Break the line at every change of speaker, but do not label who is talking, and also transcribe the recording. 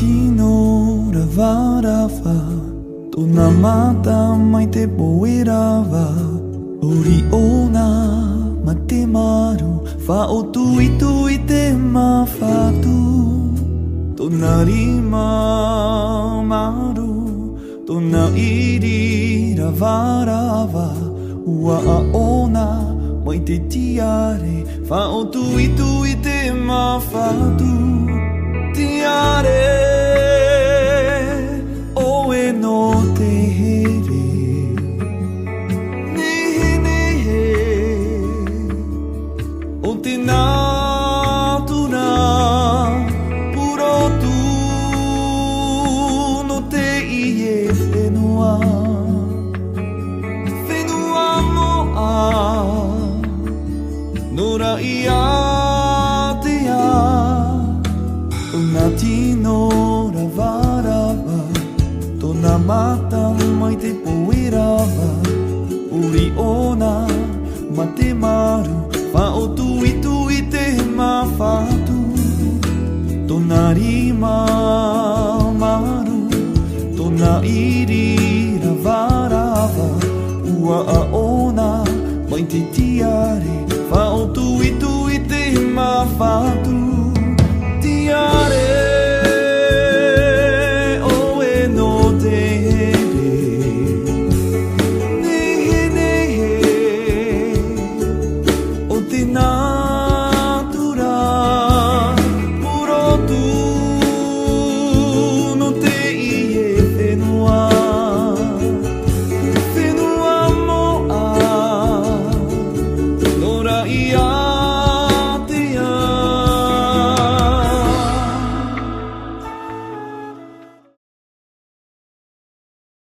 tino ravarava Tona mata mai te poerava Ori ona ma te maru Fa o tui tui te mawhatu Tona rima maru Tona iri ravarava Ua a ona mai te tiare Fa o tui tui te mawhatu Tiare o e no te here Nehe nehe o te natura Puro tu no te ie whenua Whenua moa Nora ia te a Una tino ravarava Tona mata mai te poerava Uri ona ma te maru Fa o tui tui te mawhatu Tona rima maru Tona iri ravarava Ua a ona mai te tiare Fa o tui tui te mawhatu